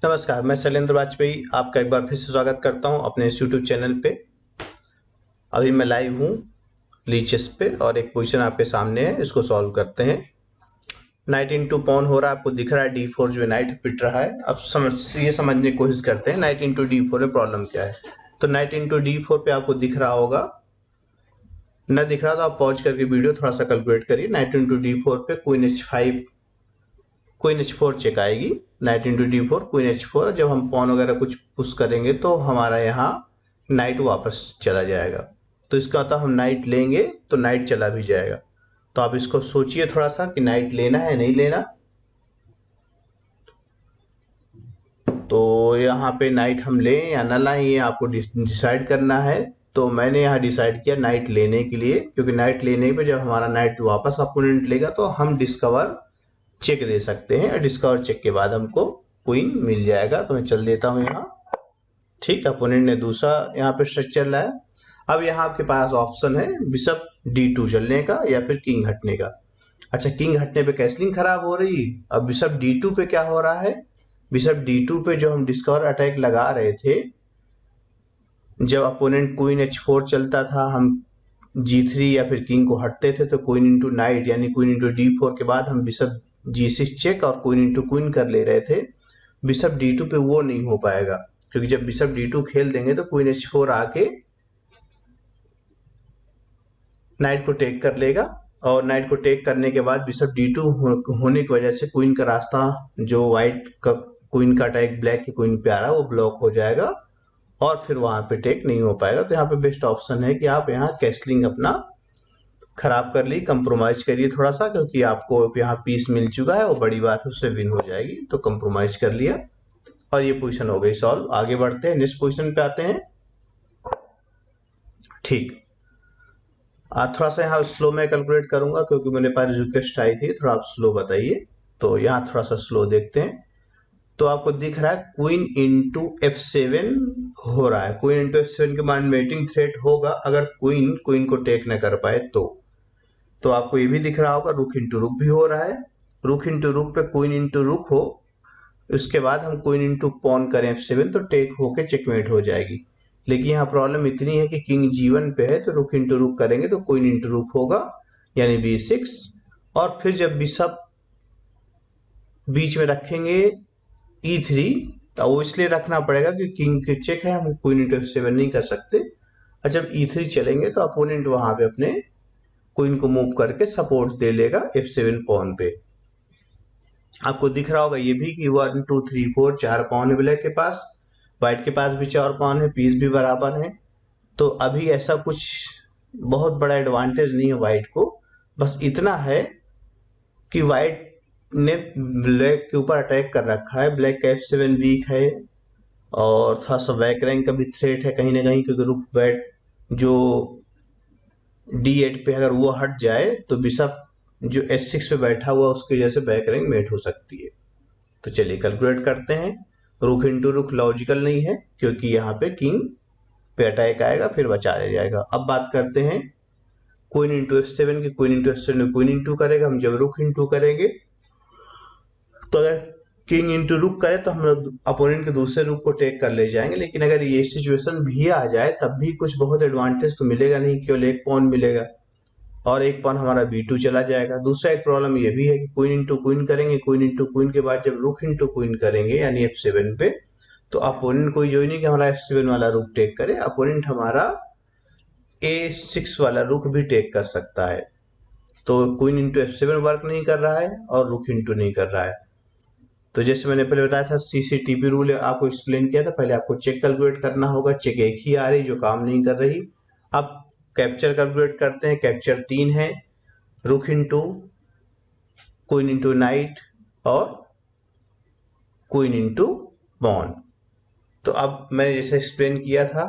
नमस्कार, मैं शैलेंद्र वाजपेयी आपका एक बार फिर से स्वागत करता हूं अपने इस यूट्यूब चैनल पे। अभी मैं लाइव हूं लीचेस पे और एक पोजीशन आपके सामने है, इसको सॉल्व करते हैं। नाइट इंटू पॉन हो रहा है, आपको दिख रहा है D4 जो नाइट पिट रहा है। अब ये समझने की कोशिश करते हैं नाइट इंटू D4 में प्रॉब्लम क्या है। तो नाइट इंटू D4 पे आपको दिख रहा होगा, न दिख रहा तो आप पॉज करके वीडियो थोड़ा सा कैलकुलेट करिए। नाइट इंटू D4 पे queen H5 queen H4 check आएगी। Knight into D4 queen H4, जब हम पॉन वगैरह कुछ पुश करेंगे तो हमारा यहाँ नाइट वापस चला जाएगा। तो इसका मतलब हम नाइट लेंगे तो नाइट चला भी जाएगा। तो आप इसको सोचिए थोड़ा सा कि नाइट लेना है नहीं लेना। तो यहाँ पे नाइट हम लें या ना लाएं, ये आपको डिसाइड करना है। तो मैंने यहाँ डिसाइड किया नाइट लेने के लिए, क्योंकि नाइट लेने पे जब हमारा नाइट वापस अपोनेंट लेगा तो हम डिस्कवर चेक दे सकते हैं, और डिस्कवर चेक के बाद हमको क्वीन मिल जाएगा। तो मैं चल देता हूँ यहाँ। ठीक, अपोनेंट ने दूसरा यहाँ पे स्ट्रक्चर लाया। अब यहाँ आपके पास ऑप्शन है बिशप D2 चलने का या फिर किंग हटने का। अच्छा, किंग हटने पे कैसलिंग खराब हो रही। अब बिशप D2 पे क्या हो रहा है, बिशप D2 पे जो हम डिस्कवर अटैक लगा रहे थे, जब अपोनेंट क्वीन H4 चलता था, हम G3 या फिर किंग को हटते थे, तो क्वीन इंटू नाइट यानी क्वीन इंटू D4 के बाद हम बिशप G6 चेक और क्वीन इंटू क्वीन कर ले रहे थे। बिशप D2 पे वो नहीं हो पाएगा, क्योंकि जब बिशप D2 खेल देंगे तो क्वीन H4 आके नाइट को टेक कर लेगा, और नाइट को टेक करने के बाद बिशप D2 होने की वजह से क्वीन का रास्ता, जो व्हाइट का क्वीन का अटैक ब्लैक की क्वीन पे आ रहा है, वो ब्लॉक हो जाएगा और फिर वहां पे टेक नहीं हो पाएगा। तो यहाँ पे बेस्ट ऑप्शन है कि आप यहाँ कैसलिंग अपना खराब कर ली, कंप्रोमाइज करिए थोड़ा सा, क्योंकि आपको यहाँ पीस मिल चुका है और बड़ी बात है उससे विन हो जाएगी। तो कंप्रोमाइज कर लिया और ये पोजीशन हो गई सॉल्व। आगे बढ़ते हैं, नेक्स्ट पोजीशन पे आते हैं। ठीक, थोड़ा सा यहाँ स्लो में कैलकुलेट करूंगा क्योंकि मेरे पास रिक्वेस्ट आई थी, थोड़ा आप स्लो बताइए। तो यहाँ थोड़ा सा स्लो देखते हैं। तो आपको दिख रहा है क्वीन इंटू F7 हो रहा है। क्वीन इंटू F7 के बाद मेटिंग थ्रेट होगा अगर क्वीन क्वीन को टेक न कर पाए तो आपको ये भी दिख रहा होगा रुक इंटू रुक भी हो रहा है। रुक इंटू रुक पे क्वीन इंटू रुक हो, उसके बाद हम क्वीन इंटू पॉन करें F7 तो टेक होके चेकमेट हो जाएगी। लेकिन यहाँ प्रॉब्लम इतनी है कि किंग G1 पे है, तो रुक इंटू रुक करेंगे तो क्वीन इंटू रुक होगा यानी B6, और फिर जब बिशप बीच में रखेंगे E3, तो वो इसलिए रखना पड़ेगा कि किंग के चेक है, हम क्वीन इंटू F7 नहीं कर सकते। और जब E3 चलेंगे तो अपोनेंट वहां पे अपने क्वीन को मूव करके सपोर्ट दे लेगा F7 पॉन पे। आपको दिख रहा होगा ये भी कि 1 2 3 4 4 पॉन है ब्लैक के पास, व्हाइट के पास भी 4 पॉन है, पीस भी बराबर है। तो अभी ऐसा कुछ बहुत बड़ा एडवांटेज नहीं है व्हाइट को, बस इतना है कि व्हाइट ने ब्लैक के ऊपर अटैक कर रखा है। ब्लैक का F7 वीक है और थोड़ा सा बैक रैंक का भी थ्रेट है कहीं ना कहीं, क्योंकि रुक बैट जो D8 पे अगर वो हट जाए तो बिशप जो S6 पे बैठा हुआ उसकी वजह से बैक रैंक मेट हो सकती है। तो चलिए कैलकुलेट करते हैं। रुक इंटू रुक लॉजिकल नहीं है क्योंकि यहाँ पे किंग पे अटैक आएगा फिर बचा ले जाएगा। अब बात करते हैं क्वीन इंटू F7 की। क्वीन इंटू F7 में क्वीन इंटू करेगा, हम जब रुक इंटू करेंगे तो अगर किंग इंटू रुक करे तो हम लोग अपोनेंट के दूसरे रुक को टेक कर ले जाएंगे। लेकिन अगर ये सिचुएशन भी आ जाए तब भी कुछ बहुत एडवांटेज तो मिलेगा नहीं, केवल एक पॉन मिलेगा और एक पॉन हमारा B2 चला जाएगा। दूसरा एक प्रॉब्लम ये भी है कि क्वीन इंटू क्वीन करेंगे, क्वीन इंटू क्वीन के बाद जब रुक इंटू क्वीन करेंगे यानी F7 पे, तो अपोनेंट कोई जो नहीं कि हमारा F7 वाला रुक टेक करे, अपोनेंट हमारा A6 वाला रुक भी टेक कर सकता है। तो क्वीन इंटू F7 वर्क नहीं कर रहा है और रुक इंटू नहीं कर रहा है। तो जैसे मैंने पहले बताया था CCTP रूल आपको एक्सप्लेन किया था, पहले आपको चेक कैलकुलेट करना होगा। चेक एक ही आ रही जो काम नहीं कर रही। अब कैप्चर कैलकुलेट करते हैं। कैप्चर 3 है, रुक इंटू क्वीन इंटू नाइट और क्वीन इंटू पॉन। तो अब मैंने जैसे एक्सप्लेन किया था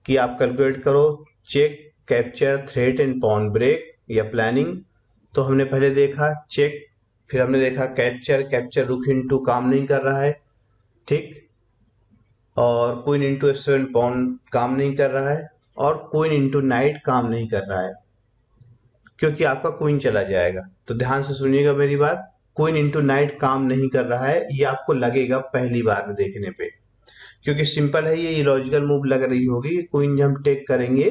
कि आप कैलकुलेट करो check, capture, threat and pawn break या प्लानिंग। तो हमने पहले देखा चेक, फिर हमने देखा कैप्चर। कैप्चर रुक इंटू काम नहीं कर रहा है, ठीक, और क्वीन इंटू F7 पॉन काम नहीं कर रहा है, और क्वीन इंटू नाइट काम नहीं कर रहा है क्योंकि आपका क्वीन चला जाएगा। तो ध्यान से सुनिएगा मेरी बात। क्वीन इंटू नाइट काम नहीं कर रहा है, ये आपको लगेगा पहली बार में देखने पे, क्योंकि सिंपल है, ये लॉजिकल मूव लग रही होगी। क्वीन जब हम टेक करेंगे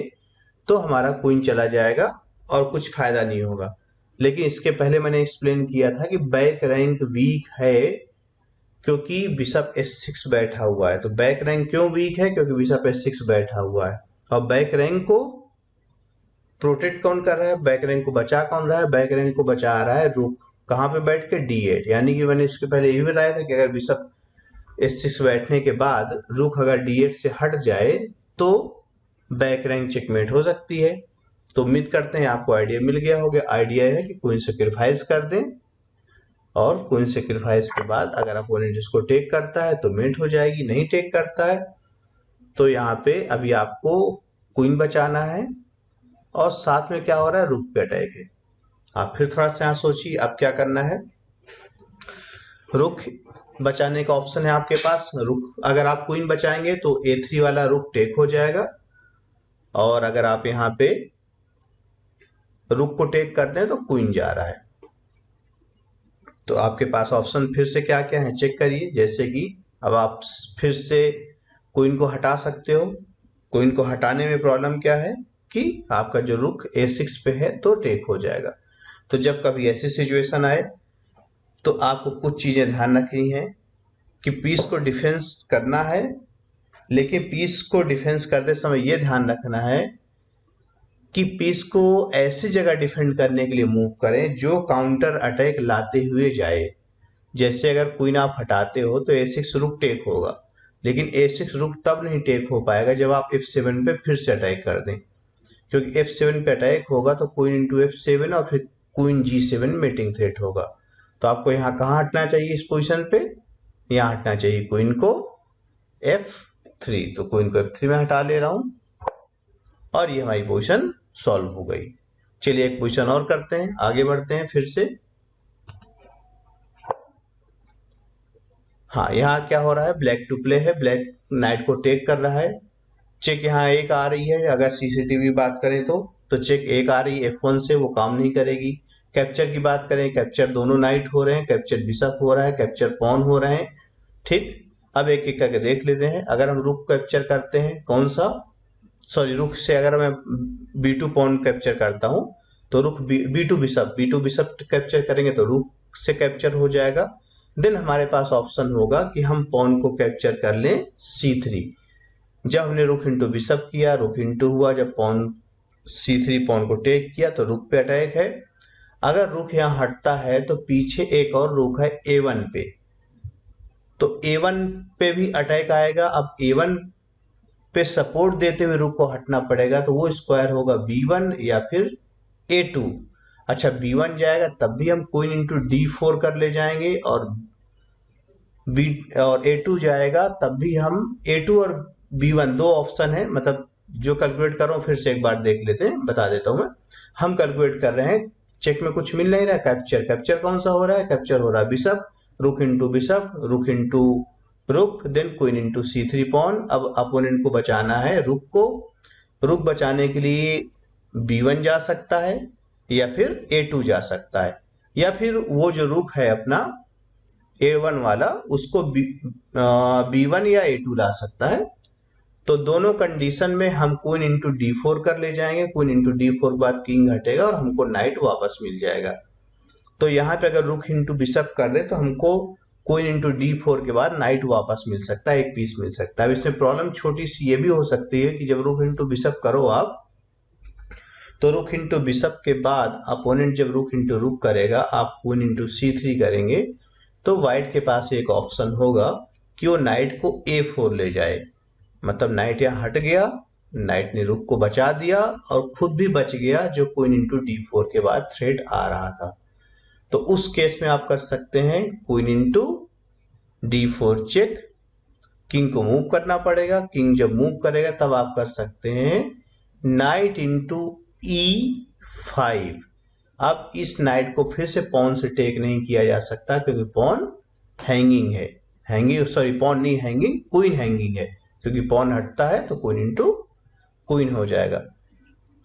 तो हमारा क्वीन चला जाएगा और कुछ फायदा नहीं होगा। लेकिन इसके पहले मैंने एक्सप्लेन किया था कि बैक रैंक वीक है क्योंकि बिशप S6 बैठा हुआ है। तो बैक रैंक क्यों वीक है? क्योंकि बिशप S6 बैठा हुआ है। और बैक रैंक को प्रोटेक्ट कौन कर रहा है? बैक रैंक को बचा कौन रहा है? बैक रैंक को बचा रहा है रुक। कहाँ पे बैठ के? D8। यानी कि मैंने इसके पहले ये भी बताया था कि अगर बिशप S6 बैठने के बाद रुक अगर D8 से हट जाए तो बैक रैंक चेकमेट हो सकती है। तो उम्मीद करते हैं आपको आइडिया मिल गया होगा। आइडिया है कि क्वीन सेक्रीफाइस कर दें और क्वीन सेक्रीफाइस के बाद अगर अपोनेंट इसको टेक करता है तो मेट हो जाएगी, नहीं टेक करता है तो यहाँ पे अभी आपको क्वीन बचाना है और साथ में क्या हो रहा है? रुक पे अटैक है। आप फिर थोड़ा सा यहाँ सोचिए आप क्या करना है। रुक बचाने का ऑप्शन है आपके पास। रुक अगर आप क्वीन बचाएंगे तो A3 वाला रुक टेक हो जाएगा और अगर आप यहाँ पे रुक को टेक करते हैं तो क्वीन जा रहा है। तो आपके पास ऑप्शन फिर से क्या क्या है चेक करिए। जैसे कि अब आप फिर से क्वीन को हटा सकते हो। क्वीन को हटाने में प्रॉब्लम क्या है कि आपका जो रुक A6 पे है तो टेक हो जाएगा। तो जब कभी ऐसी सिचुएशन आए तो आपको कुछ चीजें ध्यान रखनी है कि पीस को डिफेंस करना है, लेकिन पीस को डिफेंस करते समय यह ध्यान रखना है कि पीस को ऐसी जगह डिफेंड करने के लिए मूव करें जो काउंटर अटैक लाते हुए जाए। जैसे अगर क्वीन आप हटाते हो तो A6 रुक टेक होगा, लेकिन A6 रुक तब नहीं टेक हो पाएगा जब आप F7 पे फिर से अटैक कर दें, क्योंकि F7 पे अटैक होगा तो क्वीन इंटू F7 और फिर क्वीन G7 मीटिंग थ्रेट होगा। तो आपको यहाँ कहाँ हटना चाहिए? इस पोजिशन पे यहाँ हटना चाहिए क्वीन को F3। तो क्वीन को F3 में हटा ले रहा हूं और ये हमारी पोजीशन सॉल्व हो गई। चलिए एक पोजीशन और करते हैं, आगे बढ़ते हैं फिर से। हाँ यहाँ क्या हो रहा है? ब्लैक टू प्ले है, ब्लैक नाइट को टेक कर रहा है। चेक यहाँ एक आ रही है, अगर सीसीटीवी बात करें तो चेक एक आ रही है F1 से, वो काम नहीं करेगी। कैप्चर की बात करें, कैप्चर दोनों नाइट हो रहे हैं, कैप्चर बिशप हो रहा है, कैप्चर पॉन हो रहे हैं। ठीक, अब एक एक करके देख लेते हैं। अगर हम रुक कैप्चर करते हैं, कौन सा, सॉरी रुक से अगर मैं B2 पॉन कैप्चर करता हूं तो रुक B2 बिशप कैप्चर करेंगे तो रुक से कैप्चर हो जाएगा। देन हमारे पास ऑप्शन होगा कि हम पॉन को कैप्चर कर लें C3। जब हमने रुक इंटू बिशप किया, रुक इंटू हुआ, जब पॉन C3 पॉन को टेक किया तो रुक पे अटैक है। अगर रुक यहाँ हटता है तो पीछे एक और रुक है A1 पे, तो A1 पे भी अटैक आएगा। अब A1 पे सपोर्ट देते हुए रुक को हटना पड़ेगा, तो वो स्क्वायर होगा B1 या फिर A2। अच्छा B1 जाएगा तब भी हम क्वीन इंटू D4 कर ले जाएंगे और A2 जाएगा तब भी हम A2 और B1 दो ऑप्शन है, मतलब जो कैलकुलेट कर रहा हूँ फिर से एक बार देख लेते हैं, बता देता हूँ मैं। हम कैलकुलेट कर रहे हैं, चेक में कुछ मिल नहीं रहा है। कैप्चर कौन सा हो रहा है? कैप्चर हो रहा है bishop, rook into bishop, rook into rook, then queen into C3 pawn. अब अपोनेंट को बचाना है रुक को। रुक बचाने के लिए B1 जा सकता है या फिर A2 जा सकता है, या फिर वो जो रुक है अपना A1 वाला उसको B1 या A2 ला सकता है। तो दोनों कंडीशन में हम क्वीन इंटू D4 कर ले जाएंगे। क्वीन इंटू D4 बाद किंग हटेगा और हमको नाइट वापस मिल जाएगा। तो यहाँ पे अगर रुक इंटू बिशप कर दे तो हमको क्वीन इंटू D4 के बाद नाइट वापस मिल सकता है, एक पीस मिल सकता है। अब इसमें प्रॉब्लम छोटी सी ये भी हो सकती है कि जब रुक इंटू बिशप करो आप, तो रुक इंटू बिशप के बाद अपोनेंट जब रुक इंटू रुक करेगा, आप क्वीन इंटू C3 करेंगे तो व्हाइट के पास एक ऑप्शन होगा कि वो नाइट को A4 ले जाए। मतलब नाइट यहाँ हट गया, नाइट ने रुक को बचा दिया और खुद भी बच गया जो क्वीन इंटू D4 के बाद थ्रेट आ रहा था। तो उस केस में आप कर सकते हैं queen into D4 check, king को मूव करना पड़ेगा। किंग जब मूव करेगा तब आप कर सकते हैं नाइट इंटू E5। अब इस नाइट को फिर से पॉन से टेक नहीं किया जा सकता क्योंकि पॉन हैंगिंग है, पॉन नहीं हैंगिंग, क्वीन हैंगिंग है, क्योंकि पॉन हटता है तो क्वीन इंटू क्वीन हो जाएगा।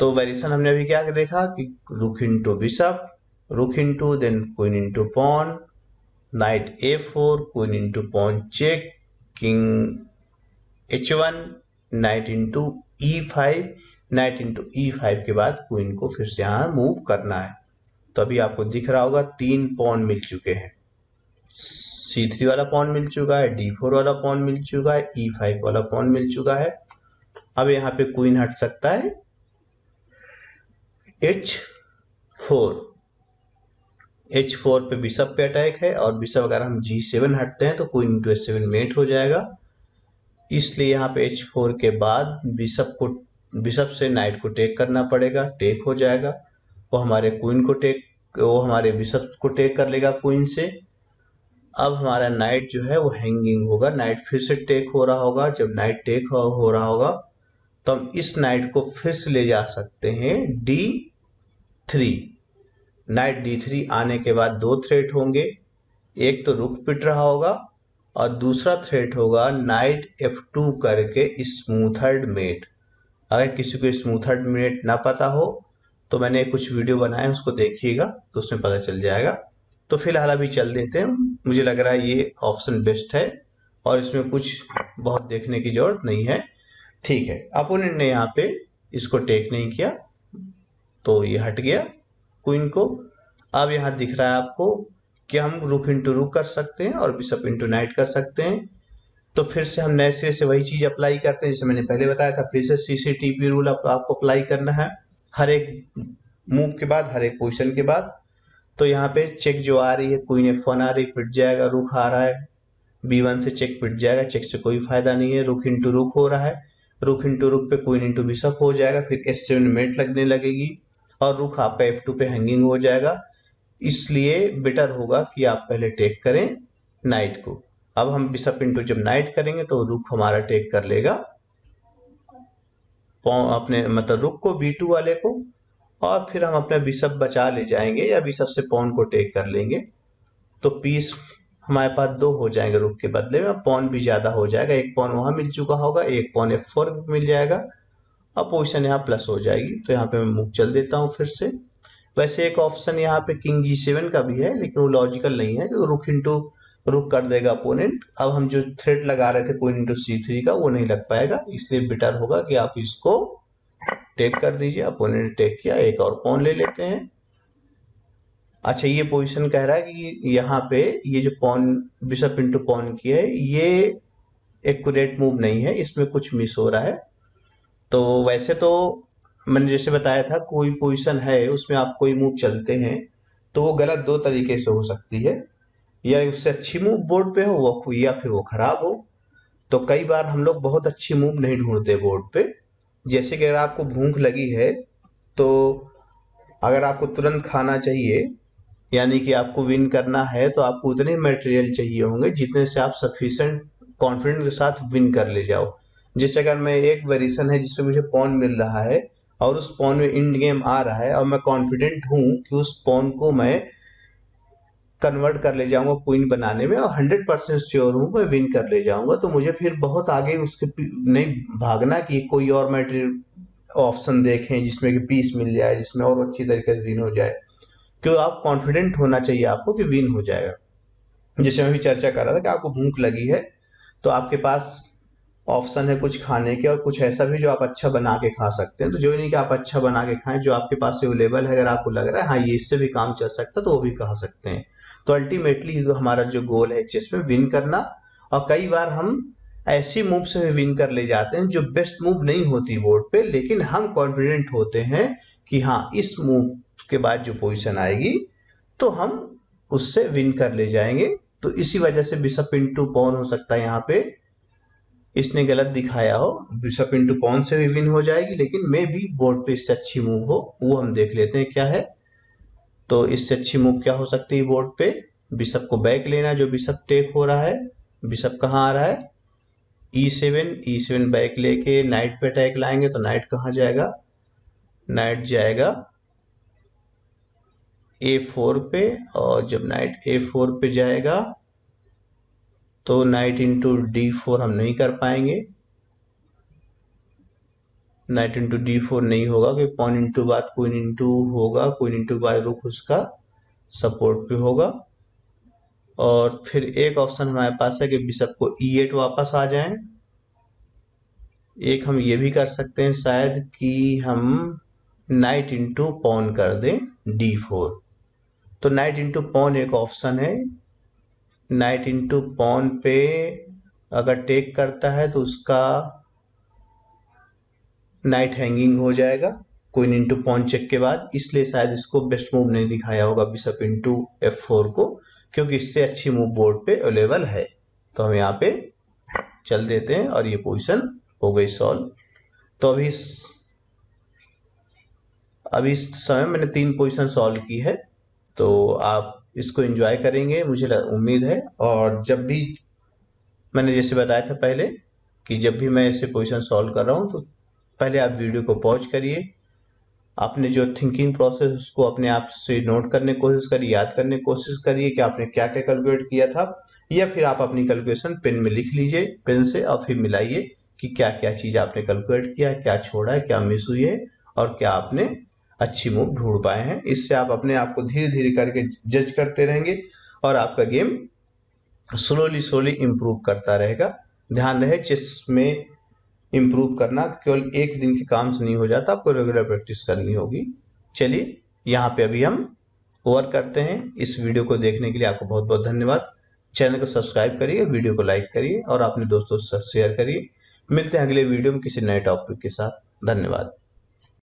तो वेरिएशन हमने अभी क्या देखा कि rook into bishop, rook into then queen into pawn, knight A4, queen into pawn check, king H1, knight into E5, knight into E5 के बाद क्वीन को फिर से यहाँ मूव करना है। तो अभी आपको दिख रहा होगा 3 पॉन मिल चुके हैं, C3 वाला पॉन मिल चुका है, D4 वाला पॉन मिल चुका है, E5 वाला पॉन मिल चुका है। अब यहाँ पे क्वीन हट सकता है H4, H4 पे बिशप पे अटैक है, और बिशप अगर हम G7 हटते हैं तो क्वीन इंटू H7 मेट हो जाएगा। इसलिए यहाँ पे H4 के बाद बिशप से नाइट को टेक करना पड़ेगा, टेक हो जाएगा। वो हमारे बिशप को टेक कर लेगा क्वीन से। अब हमारा नाइट जो है वो हैंगिंग होगा, नाइट फिर से टेक हो रहा होगा। जब नाइट टेक हो रहा होगा तो हम इस नाइट को फिर से ले जा सकते हैं D3। नाइट D3 आने के बाद 2 थ्रेट होंगे, एक तो रुक पिट रहा होगा और दूसरा थ्रेट होगा नाइट F2 करके स्मूथर्ड मेट। अगर किसी को स्मूथर्ड मेट ना पता हो तो मैंने कुछ वीडियो बनाए, उसको देखिएगा तो उसमें पता चल जाएगा। तो फिलहाल अभी चल देते हैं, मुझे लग रहा है ये ऑप्शन बेस्ट है और इसमें कुछ बहुत देखने की जरूरत नहीं है। ठीक है, अपोनेंट ने यहाँ पे इसको टेक नहीं किया तो ये हट गया क्वीन को। अब यहाँ दिख रहा है आपको कि हम रुक इंटू रुक कर सकते हैं और बिशप इंटू नाइट कर सकते हैं। तो फिर से हम नए सिरे से वही चीज अप्लाई करते हैं जैसे मैंने पहले बताया था। फिर से CCTP रूल आपको अप्लाई करना है हर एक मूव के बाद, हर एक पोजिशन के बाद। तो यहाँ पे चेक जो आ रही है, क्वीन F1 आ रही, पिट जाएगा। रुक आ रहा है, B1 से चेक पिट जाएगा, चेक से कोई फायदा नहीं है। रुक इंटू रुक हो रहा है, रुक इंटू रुक पे क्वीन इंटू बिशप हो जाएगा, फिर H7 मेट लगने लगेगी और रुक आपका F2 पे हैंगिंग हो जाएगा। इसलिए बेटर होगा कि आप पहले टेक करें नाइट को। अब हम बिशप इंटू जब नाइट करेंगे तो रुक हमारा टेक कर लेगा अपने मतलब रुक को B2 वाले को, और फिर हम अपना बिशप बचा ले जाएंगे या बिशप से पॉन को टेक कर लेंगे। तो पीस हमारे पास 2 हो जाएंगे, रुक के बदले में पॉन भी ज्यादा हो जाएगा। एक पॉन वहां मिल चुका होगा, एक पॉन F4 मिल जाएगा, अब पोजिशन यहाँ प्लस हो जाएगी। तो यहाँ पे मैं मूव चल देता हूँ फिर से। वैसे एक ऑप्शन यहाँ पे किंग G7 का भी है, लेकिन वो लॉजिकल नहीं है क्योंकि रुक इंटू रुक कर देगा अपोनेंट। अब हम जो थ्रेट लगा रहे थे क्वीन इंटू C3 का, वो नहीं लग पाएगा। इसलिए बेटर होगा कि आप इसको टेक कर दीजिए। अपोनेंट ने टेक किया, एक और पॉन ले लेते हैं। अच्छा, ये पोजीशन कह रहा है कि यहाँ पे ये जो पॉन बिशप इंटू पॉन की है, ये एक्यूरेट मूव नहीं है, इसमें कुछ मिस हो रहा है। तो वैसे तो मैंने जैसे बताया था, कोई पोजीशन है उसमें आप कोई मूव चलते हैं तो वो गलत 2 तरीके से हो सकती है, या उससे अच्छी मूव बोर्ड पे हो वो, या फिर वो खराब हो। तो कई बार हम लोग बहुत अच्छी मूव नहीं ढूंढते बोर्ड पे। जैसे कि अगर आपको भूख लगी है तो अगर आपको तुरंत खाना चाहिए, यानी कि आपको विन करना है, तो आपको उतने मटेरियल चाहिए होंगे जितने से आप सफिशिएंट कॉन्फिडेंस के साथ विन कर ले जाओ। जैसे अगर मैं एक वेरिएशन है जिसमें मुझे पॉन मिल रहा है और उस पॉन में इंड गेम आ रहा है और मैं कॉन्फिडेंट हूं कि उस पॉन को मैं कन्वर्ट कर ले जाऊंगा क्वीन बनाने में और 100% श्योर हूं मैं विन कर ले जाऊंगा, तो मुझे फिर बहुत आगे उसके नहीं भागना कि कोई और मटेरियल ऑप्शन देखें जिसमें कि पीस मिल जाए, जिसमें और अच्छी तरीके से विन हो जाए। क्यों, आप कॉन्फिडेंट होना चाहिए आपको कि विन हो जाएगा। जैसे मैं भी चर्चा कर रहा था कि आपको भूख लगी है तो आपके पास ऑप्शन है कुछ खाने के और कुछ ऐसा भी जो आप अच्छा बना के खा सकते हैं। तो जो नहीं कि आप अच्छा बना के खाएं, जो आपके पास अवेलेबल है, अगर आपको लग रहा है हाँ ये इससे भी काम चल सकता है तो वो भी खा सकते हैं। तो अल्टीमेटली हमारा जो गोल है चेस में विन करना, और कई बार हम ऐसी मूव से भी विन कर ले जाते हैं जो बेस्ट मूव नहीं होती बोर्ड पे, लेकिन हम कॉन्फिडेंट होते हैं कि हाँ इस मूव के बाद जो पोजीशन आएगी तो हम उससे विन कर ले जाएंगे। तो इसी वजह से बिशप इंटू पॉन हो सकता है, यहाँ पे इसने गलत दिखाया हो, बिशप इंटू पॉन से भी विन हो जाएगी, लेकिन मे भी बोर्ड पे इससे अच्छी मूव हो, वो हम देख लेते हैं क्या है। तो इससे अच्छी मूव क्या हो सकती है बोर्ड पे, बिशप को बैक लेना, जो बिशप टेक हो रहा है। बिशप कहाँ आ रहा है, E7 बैक लेके नाइट पे अटैक लाएंगे तो नाइट कहाँ जाएगा, नाइट जाएगा A4 पे, और जब नाइट A4 पे जाएगा तो नाइट इंटू D4 हम नहीं कर पाएंगे। नाइट इंटू D4 नहीं होगा कि पॉन इंटू बाद क्वीन इंटू होगा, क्वीन इंटू बाद रुक उसका सपोर्ट पे होगा। और फिर एक ऑप्शन हमारे पास है कि बिशप को E8 वापस आ जाएं। एक हम ये भी कर सकते हैं शायद कि हम नाइट इंटू पॉन कर दें D4। तो नाइट इंटू पॉन एक ऑप्शन है। नाइट इंटू पॉन पे अगर टेक करता है तो उसका नाइट हैंगिंग हो जाएगा क्वीन इंटू पॉन चेक के बाद, इसलिए शायद इसको बेस्ट मूव नहीं दिखाया होगा बिशप इंटू F4 को, क्योंकि इससे अच्छी मूव बोर्ड पे अवेलेबल है। तो हम यहाँ पे चल देते हैं और ये पोजीशन हो गई सॉल्व। तो अभी इस समय मैंने 3 पोजीशन सॉल्व की है, तो आप इसको एंजॉय करेंगे मुझे उम्मीद है। और जब भी मैंने जैसे बताया था पहले कि जब भी मैं ऐसे पोजीशन सॉल्व कर रहा हूँ तो पहले आप वीडियो को पॉज करिए, आपने जो थिंकिंग प्रोसेस उसको अपने आप से नोट करने की कोशिश करिए, याद करने की कोशिश करिए कि आपने क्या क्या कैलकुलेट किया था, या फिर आप अपनी कैलकुलेशन पेन में लिख लीजिए पेन से और फिर मिलाइए कि क्या क्या चीज आपने कैलकुलेट किया है, क्या छोड़ा है, क्या मिस हुई है और क्या आपने अच्छी मूव ढूंढ पाए हैं। इससे आप अपने आप को धीरे धीरे करके जज करते रहेंगे और आपका गेम स्लोली स्लोली इम्प्रूव करता रहेगा। ध्यान रहे चेस में इम्प्रूव करना केवल एक दिन के काम से नहीं हो जाता, आपको रेगुलर प्रैक्टिस करनी होगी। चलिए यहाँ पे अभी हम ओवर करते हैं। इस वीडियो को देखने के लिए आपको बहुत बहुत धन्यवाद। चैनल को सब्सक्राइब करिए, वीडियो को लाइक करिए और अपने दोस्तों के साथ शेयर करिए। मिलते हैं अगले वीडियो में किसी नए टॉपिक के साथ। धन्यवाद।